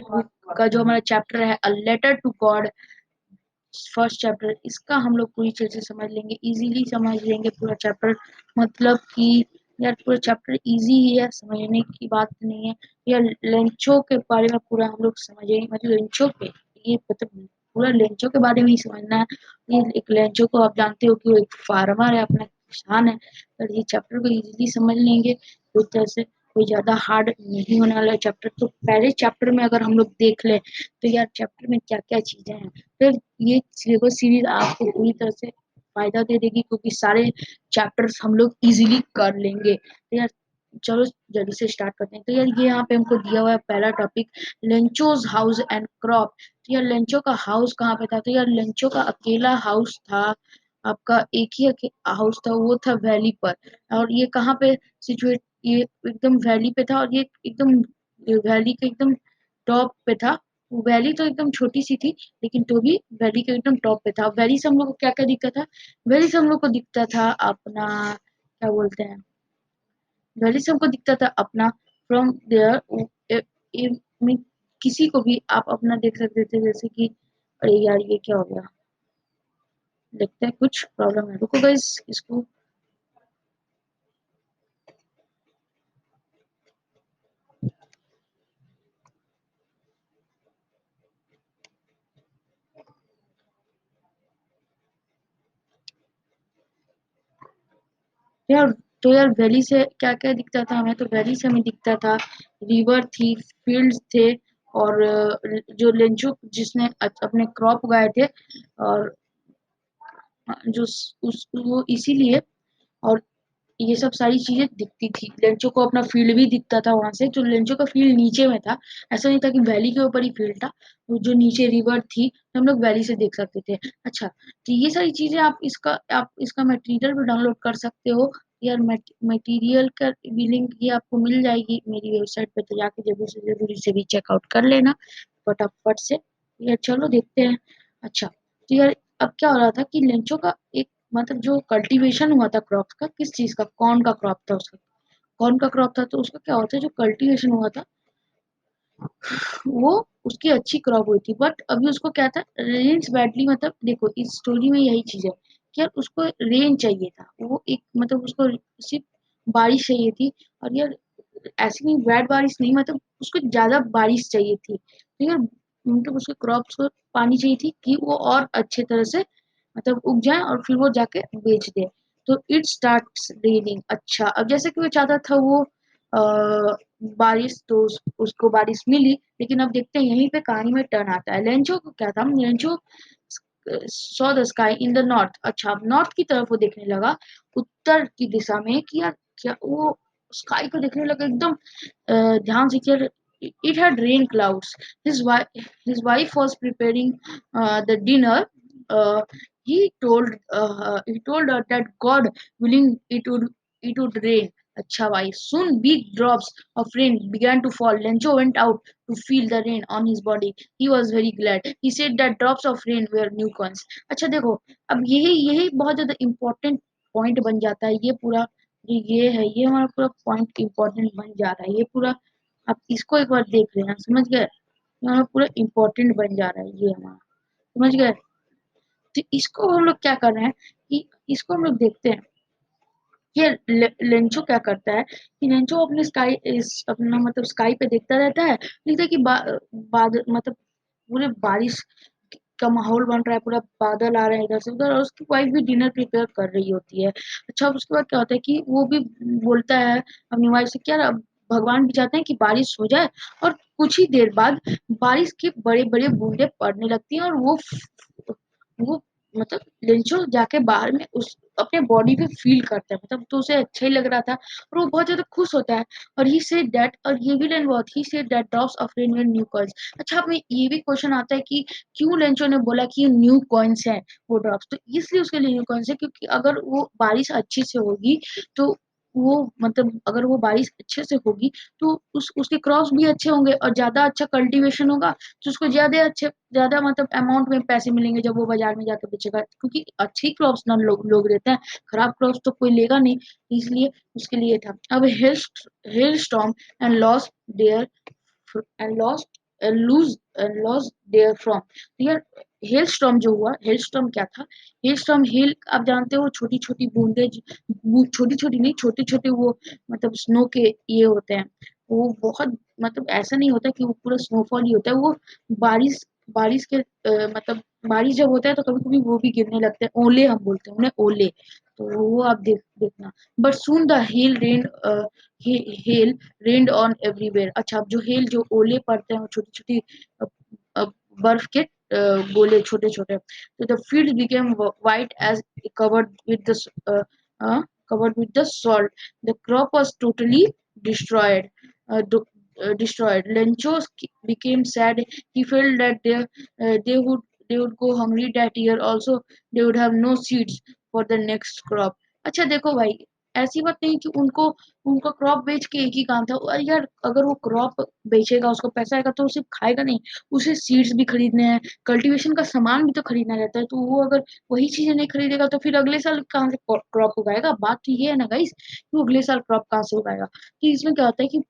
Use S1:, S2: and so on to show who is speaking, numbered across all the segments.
S1: Prophet का जो हमारा चैप्टर है, a letter to God, first chapter, इसका हम लोग पूरी तरह से समझ लेंगे, इजीली समझ लेंगे पूरा चैप्टर। मतलब कि यार पूरा चैप्टर इजी ही है, समझने की बात नहीं है। यार लेंचो के बारे में पूरा हम लोग समझेंगे, मतलब लेंचो पे ये मतलब पूरा लेंचो के बारे में ही समझना है। ये एक लेंचो को आप जानते हो कि वो एक फार्मर है, अपना किसान है। तो ये चैप्टर को इजीली समझ लेंगे तो तरह से, कोई ज्यादा हार्ड नहीं होने वाला है चैप्टर। तो पहले चैप्टर में अगर हम लोग देख लें तो यार चैप्टर में क्या क्या चीजें हैं, फिर ये सिलेबस सीरीज आपको पूरी तरह से फायदा दे देगी, क्योंकि सारे चैप्टर्स हम लोग इजीली कर लेंगे। तो यार चलो जल्दी से स्टार्ट करते हैं। तो यार ये यहाँ पे हमको दिया हुआ है पहला topic, Lencho's house and crop. तो यार लेंचो का हाउस कहाँ पे था? तो यार लेंचो का अकेला हाउस था, आपका एक ही हाउस था, वो था वैली पर। और ये कहाँ पे सिचुएट, ये एकदम वैली पे था, और ये एकदम वैली के एकदम टॉप पे था। वैली तो एकदम छोटी सी थी, लेकिन तो भी वैली के एकदम टॉप पे था। वैली से हम लोग को क्या क्या दिखता था? वैली से हम लोग को दिखता था अपना, क्या बोलते हैं, वैली से हमको दिखता था अपना फ्रॉम देयर, किसी को भी आप अपना देख सकते थे, जैसे कि अरे यार ये क्या हो गया, लगता है कुछ प्रॉब्लम है, रुको गाइस इसको। यार तो यार वैली से क्या क्या दिखता था हमें? तो वैली से हमें दिखता था रिवर थी, फील्ड्स थे, और जो लेंचो जिसने अपने क्रॉप उगाए थे, और जो वो इसीलिए, और ये सब सारी चीजें दिखती थी। लेंचो को अपना फील्ड भी दिखता था वहां से, जो लेंचो का फील्ड नीचे में था, ऐसा नहीं था कि वैली के ऊपर ही फील्ड था, वो जो नीचे रिवर थी तो हम लोग वैली से देख सकते थे। अच्छा, तो ये सारी चीजें आप इसका मटेरियल भी डाउनलोड कर सकते हो। यार मटेरियल का लिंक ये आपको मिल जाएगी मेरी वेबसाइट पे, तो जाके जरूरी से भी चेकआउट कर लेना फटाफट से। यार चलो देखते हैं। अच्छा, तो यार अब क्या हो रहा था कि लेंचो का एक, मतलब जो कल्टीवेशन हुआ था क्रॉप का, किस चीज का, कॉर्न का क्रॉप था उसका, कॉर्न का क्रॉप था। तो उसका क्या होता है, जो कल्टीवेशन हुआ था वो उसकी अच्छी क्रॉप हुई थी, बट अभी उसको क्या था, रेन्स बैडली। मतलब देखो इस स्टोरी में यही चीज है कि यार उसको रेन चाहिए था, वो एक मतलब उसको सिर्फ बारिश चाहिए थी। और यार ऐसी नहीं बैड बारिश नहीं, मतलब उसको ज्यादा बारिश चाहिए थी, तो यार मतलब उसके क्रॉप्स को पानी चाहिए थी कि वो और अच्छे तरह से मतलब उग जाए, और फिर वो जाके बेच दे। तो इट स्टार्ट्स रेनिंग। अच्छा, अब जैसे कि वो चाहता था वो बारिश, तो उसको बारिश मिली, लेकिन अब देखते हैं यहीं पे कहानी में टर्न आता है। लेंचो को क्या था, Lencho saw the sky in the north. अच्छा, अब नॉर्थ की तरफ वो देखने लगा, उत्तर की दिशा में, कि यार क्या वो स्काई को देखने लगा एकदम ध्यान से कि यार it had rain clouds. His wife was preparing the dinner. Uh, he told her that God willing it would rain. अच्छा भाई, soon big drops of rain began to fall. Lencho went out to feel the rain on his body. He was very glad. He said that drops of rain were new coins. अच्छा देखो, अब यही यही बहुत ज्यादा important point बन जाता है। ये पूरा जो ये है, ये हमारा पूरा पॉइंट इम्पोर्टेंट बन जा रहा है। ये पूरा आप इसको एक बार देख लेना, समझ गए? हमारा पूरा इम्पोर्टेंट बन जा रहा है ये हमारा, समझ गए? तो इसको हम लोग क्या कर रहे हैं कि इसको हम लोग देखते हैं। ये लेंचो क्या करता है कि लेंचो अपने स्काई इस अपना मतलब स्काई पे देखता रहता है, देखता है कि बाद मतलब पूरे बारिश का माहौल बन रहा है, पूरा बादल आ रहे हैं इधर से उधर, और उसकी वाइफ भी डिनर प्रिपेयर कर रही होती है। अच्छा, अब उसके बाद क्या होता है कि वो भी बोलता है अपनी वाइफ से, क्या अब भगवान भी चाहते हैं कि बारिश हो जाए। और कुछ ही देर बाद बारिश के बड़े बड़े बूंदे पड़ने लगती हैं, और वो मतलब लेंचो जाके बाहर में उस अपने बॉडी पे फील करता है, मतलब तो उसे अच्छा ही लग रहा था, और वो बहुत ज्यादा खुश होता है। और ही सेड दैट, और ये भी लाइन बहुत, he said that drops of rain were new coins. अच्छा, अब में ये भी क्वेश्चन आता है कि क्यों लेंचो ने बोला कि ये न्यू कॉइन्स है वो ड्रॉप्स? तो इसलिए उसके लिए न्यू कॉइन्स है क्योंकि अगर वो बारिश अच्छी से होगी तो वो मतलब अगर वो बारिश अच्छे से होगी तो उसके क्रॉप्स भी अच्छे होंगे, और ज्यादा अच्छा कल्टीवेशन होगा, तो उसको ज्यादा मतलब अमाउंट में पैसे मिलेंगे जब वो बाजार में जाकर बेचेगा, क्योंकि अच्छी क्रॉप्स ना लोग लेते हैं, खराब क्रॉप्स तो कोई लेगा नहीं, इसलिए उसके लिए था। अब hail storm and lost there and lost lose loss there from. तो यार हेल स्टॉर्म जो हुआ, हेल स्टॉर्म क्या था? हेल स्टॉर्म, हेल आप जानते हो छोटी छोटी बूंदे, छोटी छोटी नहीं, छोटे छोटे वो मतलब स्नो के ये होते हैं। वो बहुत मतलब ऐसा नहीं होता कि वो पूरा स्नोफॉल ही होता है, वो बारिश बारिश के मतलब बारिश जब होता है तो कभी कभी वो भी गिरने लगते हैं, ओले हम बोलते हैं उन्हें, ओले। तो वो आप देखना। But soon the hell rain, hello rained on everywhere. अच्छा, अब जो हेल, जो ओले पड़ते हैं, वो छोटी छोटी बर्फ के गोले छोटे छोटे। तो the field became white as covered with the covered with the salt. The crop was totally destroyed. Destroyed. Lencho became sad. He felt that they would go hungry that year. Also, they would have no seeds for the next crop. अच्छा देखो भाई, ऐसी बात नहीं कि उनको उनका crop बेच के एक ही काम था। और यार अगर वो क्रॉप बेचेगा, उसको पैसा आएगा, तो सिर्फ खाएगा नहीं, उसे सीड्स भी खरीदने हैं, कल्टीवेशन का सामान भी तो खरीदना रहता है। तो वो अगर वही चीजें नहीं खरीदेगा तो फिर अगले साल कहाँ से क्रॉप उगाएगा? बात तो ये है ना गाइस, कि वो अगले साल क्रॉप कहाँ से उगाएगा? कि इसमें क्या होता है कि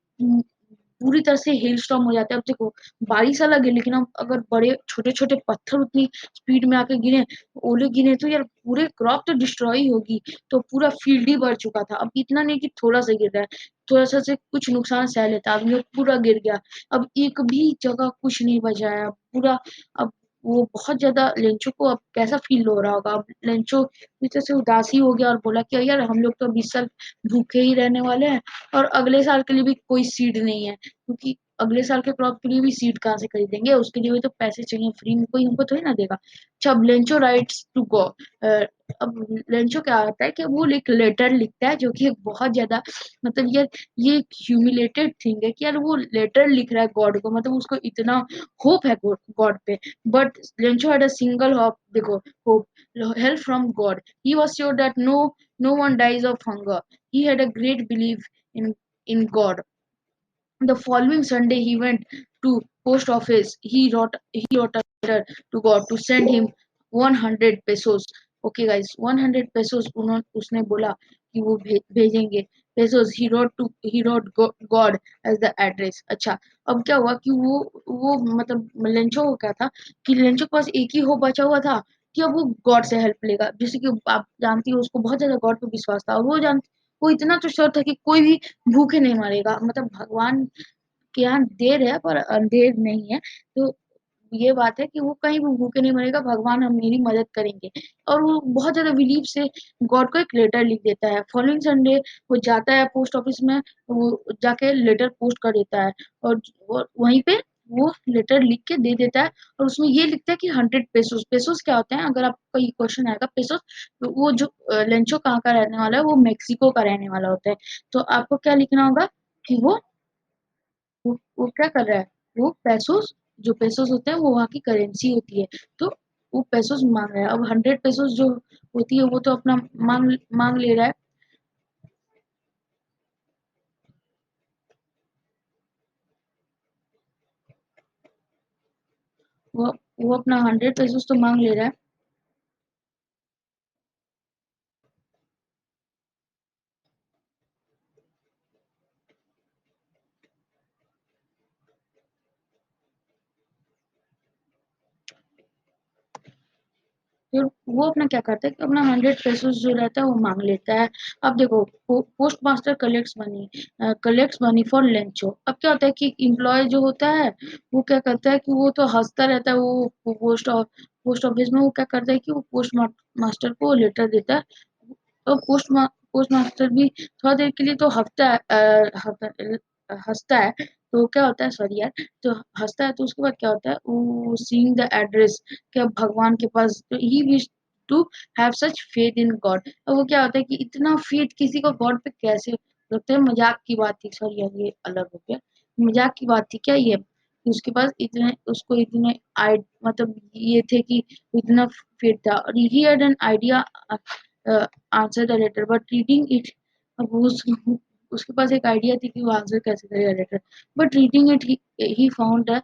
S1: पूरी तरह से हेल स्टॉर्म हो जाता है। अब देखो, बारिश अलग है, लेकिन अब अगर बड़े छोटे छोटे पत्थर उतनी स्पीड में आके गिरे, ओले गिरे, तो यार पूरे क्रॉप तो डिस्ट्रॉय ही होगी। तो पूरा फील्ड ही भर चुका था। अब इतना नहीं कि थोड़ा सा गिर रहा है, थोड़ा सा से कुछ नुकसान सह लेता आदमी, अब पूरा गिर गया। अब एक भी जगह कुछ नहीं बचा है, अब पूरा। अब वो बहुत ज्यादा लेंचो को अब कैसा फील हो रहा होगा। अब लेंचो इस तरह से उदासी हो गया और बोला कि यार हम लोग तो 20 साल भूखे ही रहने वाले हैं, और अगले साल के लिए भी कोई सीड नहीं है, क्योंकि अगले साल के क्रॉप के लिए भी सीड कहाँ से खरीदेंगे? उसके लिए भी तो पैसे चाहिए, फ्री में कोई हमको थोड़ी ना देगा। अच्छा, अब लेंचो राइट्स टू गो। अब लेंचो क्या होता है कि वो एक लेटर लिखता है, जो कि एक बहुत ज्यादा मतलब ये एक ह्यूमिलेटेड थिंग है कि यार वो लेटर लिख रहा है गॉड को, मतलब उसको इतना होप है गॉड पे। But Lencho had a single hope, देखो, hope, help from God. He was sure that no one dies of hunger. He had a great believe in God. The following Sunday, he went to post office. He wrote a letter to God to send him 100 pesos. Okay, guys, 100 pesos. उसने बोला कि वो भेजेंगे pesos. He wrote God as the address. अच्छा, अब क्या हुआ कि वो मतलब लेंचो को क्या था कि लेंचो के पास एक ही हो बचा हुआ था कि अब वो गॉड से हेल्प लेगा। जैसे कि आप जानती हो, उसको बहुत ज्यादा गॉड पे विश्वास था, और वो इतना तो श्योर था कि कोई भी भूखे नहीं मरेगा, मतलब भगवान के यहाँ देर है पर अंधेर नहीं है। तो ये बात है कि वो कहीं भी भूखे नहीं मरेगा, भगवान हम मेरी मदद करेंगे। और वो बहुत ज्यादा बिलीव से गॉड को एक लेटर लिख देता है। फॉलोइंग संडे वो जाता है पोस्ट ऑफिस में, वो जाके लेटर पोस्ट कर देता है, और वहीं पे वो लेटर लिख के दे देता है। और उसमें ये लिखता है कि 100 पेसोस। पेसोस क्या होते हैं? अगर आपका ये क्वेश्चन आएगा, पेसोस तो वो जो लेंचो कहाँ का रहने वाला है, वो मेक्सिको का रहने वाला होता है। तो आपको क्या लिखना होगा कि वो क्या कर रहा है, वो पेसोस, जो पेसोस होते हैं वो वहाँ की करेंसी होती है। तो वो पेसोस मांग रहा है। अब 100 पेसोस जो होती है वो तो अपना मांग मांग ले रहा है। वो वो अपना 100 पेसोस तो मांग ले रहा है। फिर वो अपना क्या करता है कि अपना 100 पेसोस जो रहता है वो मांग लेता है। अब देखो, post master collects money for Lencho. अब क्या होता है कि एम्प्लॉय जो होता है वो क्या करता है कि वो तो हंसता रहता है, वो पोस्ट ऑफिस में वो क्या करता है कि वो पोस्ट मास्टर को लेटर देता है। तो पोस्ट मास्टर भी थोड़ा देर के लिए तो हंसता है। तो क्या होता है, सॉरी यार, तो हंसता है, तो उसके बाद क्या होता है, वो सीइंग द एड्रेस, क्या भगवान के पास, तो he wish to have such faith in God. अब वो क्या होता है कि इतना फेथ किसी को गॉड पे कैसे लगता है? मजाक की बात थी, सॉरी यार, ये अलग हो गया। मजाक की बात थी क्या ये? कि उसके पास इतने उसको इतने आई मतलब ये थे कि इतना फेथ था, और he had an idea answer the letter but reading it. अब उसके पास एक आइडिया थी कि वो आंसर कैसे करेगा letter, but reading it he found the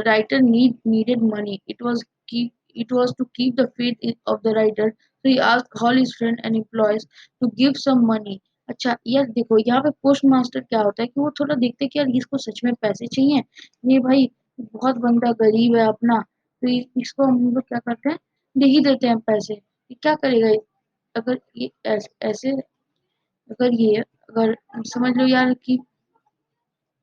S1: writer needed money. It was to keep the faith of the writer, so he asked all his friends and employees to give some money. अच्छा यार देखो, यहाँ पे post master क्या होता है कि वो थोड़ा देखते हैं कि यार इसको सच में पैसे चाहिए, ये भाई बहुत बंदा गरीब है अपना, तो इसको हम लोग क्या करते हैं, दे ही देते हैं पैसे। ये क्या करेगा अगर ये ऐसे, अगर ये अगर समझ लो यार कि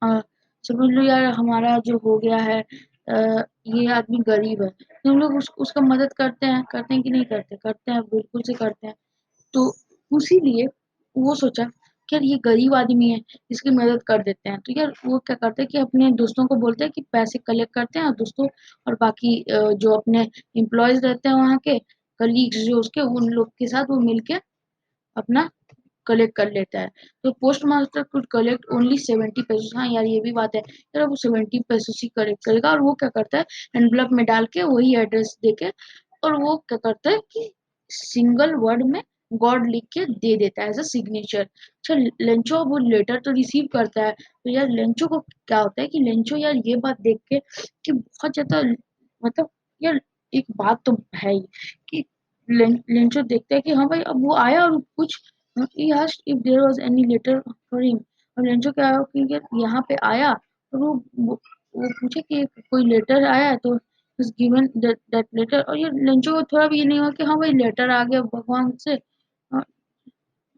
S1: अ, समझ लो यार हमारा जो हो गया है, ये आदमी गरीब है तो हम लोग उसका मदद करते हैं कि नहीं करते, करते हैं, बिल्कुल से करते हैं। तो उसी लिए वो सोचा कि यार ये गरीब आदमी है, इसकी मदद कर देते हैं। तो यार वो क्या करते हैं कि अपने दोस्तों को बोलते हैं कि पैसे कलेक्ट करते हैं, और दोस्तों और बाकी जो अपने एम्प्लॉयज रहते हैं वहाँ के, कलीग्स जो उसके, उन लोग के साथ वो मिलके अपना कलेक्ट कर लेता है। तो post master could collect only 70 pesos। हाँ यार ये भी बात है यार, वो 70 pesos ही कलेक्ट करेगा, और वो क्या करता है एनवलप में डाल के वही एड्रेस देके, और वो क्या करता है कि सिंगल वर्ड में गॉड लिख के दे देता है एज अ सिग्नेचर। अच्छा, लेंचो वो लेटर तो रिसीव करता है, तो यार लेंचो को क्या होता है कि लेंचो यार ये बात देख के कि बहुत ज्यादा, मतलब यार एक बात तो है ही कि लेंचो देखता है कि हाँ भाई अब वो आया और कुछ, he asked if there was any letter for him। और लेंचो क्या है कि यार यहाँ पे आया और वो पूछे कि कोई लेटर आया है, तो was given that letter। और ये लेंचो को थोड़ा भी ये नहीं हुआ कि हाँ भाई लेटर आ गया भगवान से,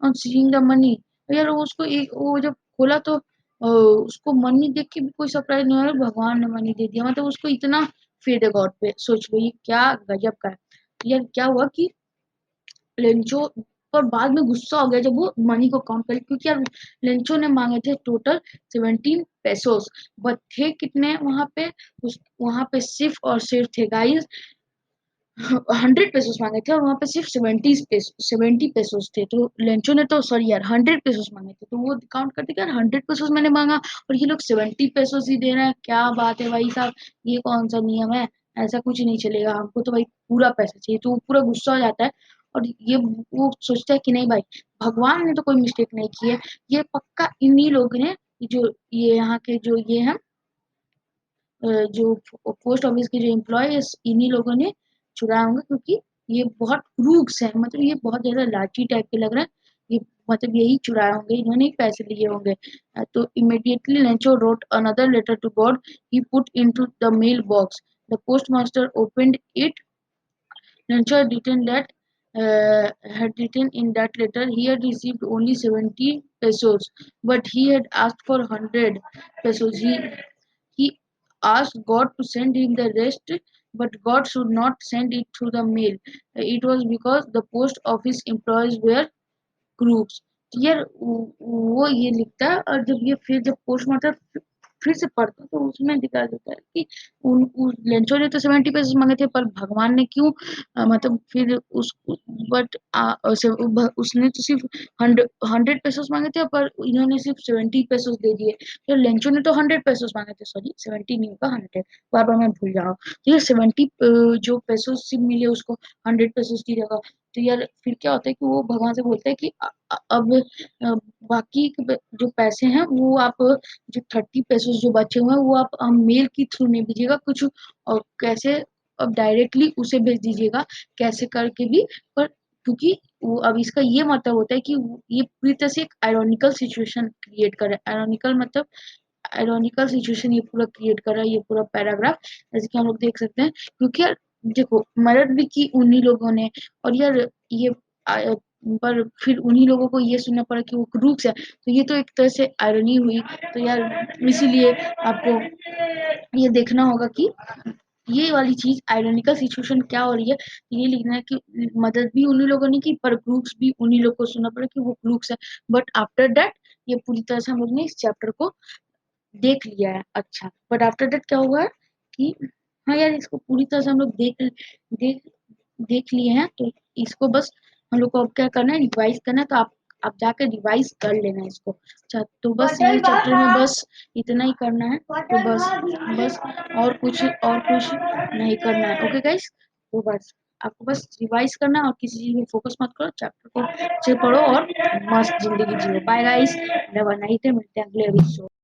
S1: ऑन सीइंग द मनी। तो यार वो उसको एक वो जब खोला तो उसको मनी देख के भी कोई सरप्राइज नहीं हुआ, भगवान ने मनी दे दिया, मतलब उसको इतना फेथ है गॉड पे। सोच लो ये क्या गजब का है। तो यार क्या हुआ कि लेंचो पर बाद में गुस्सा हो गया जब वो मनी को काउंट करे, क्योंकि यार लेंचो ने मांगे थे टोटल 17 pesos, बट थे कितने वहां पे, वहां पे सिर्फ और सिर्फ थे गाइस 100 pesos मांगे थे, और वहां पे सिर्फ 70 pesos थे। तो लेंचो ने तो सॉरी यार 100 pesos मांगे थे, तो वो काउंट करते कि यार 100 pesos मैंने मांगा और ये लोग 70 pesos ही दे रहे हैं, क्या बात है भाई साहब, ये कौन सा नियम है, ऐसा कुछ नहीं चलेगा, हमको तो भाई पूरा पैसा चाहिए। तो वो पूरा गुस्सा हो जाता है, और ये वो सोचता है कि नहीं भाई, भगवान ने तो कोई मिस्टेक नहीं की है, ये पक्का इन्हीं लोग ने, जो ये यहाँ के जो ये हैं, जो पोस्ट ऑफिस के जो एम्प्लॉय है, इन्हीं लोगों ने चुराए होंगे, क्योंकि ये बहुत क्रूक्स हैं, मतलब ये बहुत ज्यादा लाठी टाइप के लग रहे हैं, ये मतलब यही चुराए होंगे, इन्होंने ही पैसे लिए होंगे। तो immediately Lencho wrote another letter to God, he put into the mail box, the post master opened it. Lencho had written in that letter he had received only 70 pesos, but he had asked for 100 pesos. He asked God to send him the rest, but God should not send it through the mail. It was because the post office employees were crooks। तो यार वो ये लिखता है, और जब ये फिर जब पोस्टमार्टम फिर से पढ़ता है, तो उसमें दिखा देता है कि उन लेंचो ने तो 70 pesos मांगे थे, पर भगवान ने क्यों मतलब फिर उस बट उसने तो सिर्फ 100 pesos मांगे थे, पर इन्होंने सिर्फ 70 pesos दे दिए। तो लेंचो ने तो 100 pesos मांगे थे, सॉरी 70 नहीं होगा 100, बार बार मैं भूल रहा हूँ। तो ये 70 जो पेसोस सिर्फ मिले उसको 100 pesos की जगह। तो यार फिर क्या होता है कि वो भगवान से बोलता है कि अब बाकी के जो पैसे हैं वो आप, जो 30 pesos जो बचे हुए हैं वो आप मेल के थ्रू नहीं भेजिएगा कुछ, और कैसे अब डायरेक्टली उसे भेज दीजिएगा, कैसे करके भी, पर क्योंकि वो अब इसका ये मतलब होता है कि ये पूरी तरह से एक आयरॉनिकल सिचुएशन क्रिएट कर रहा है। आयरॉनिकल मतलब आयरॉनिकल सिचुएशन ये पूरा क्रिएट कर रहा है, ये पूरा पैराग्राफ, जैसे कि हम लोग देख सकते हैं। क्योंकि यार देखो मदद भी की उन्हीं लोगों ने, और यार ये पर फिर उन्हीं लोगों को ये सुनना पड़ा कि वो क्रूक्स है, तो ये तो एक तरह से आयरनी हुई। तो यार इसीलिए आपको ये देखना होगा कि ये वाली चीज आयरनिकल सिचुएशन क्या हो रही है, ये लिखना है कि मदद भी उन्हीं लोगों ने की, पर क्रूक्स भी उन्हीं लोगों को सुनना पड़ा कि वो क्रूक्स है। बट आफ्टर दैट ये पूरी तरह से हम लोग ने इस चैप्टर को देख लिया है। अच्छा, बट आफ्टर दैट क्या हुआ है कि हाँ यार इसको पूरी तरह से हम लोग देख देख लिए हैं, तो इसको बस हम लोग को अब क्या करना है, रिवाइज करना है। तो आप जाकर रिवाइज कर लेना है इसको। अच्छा, तो बस ये चैप्टर में बस इतना ही करना है, तो बस बस और कुछ नहीं करना है। ओके गाइस, तो बस आपको बस रिवाइज करना है, और किसी चीज में फोकस मत करो, चैप्टर को अच्छे से पढ़ो और मस्त जिंदगी जियो। Bye guys, have a nice day, मिलते हैं अगले एपिसोड।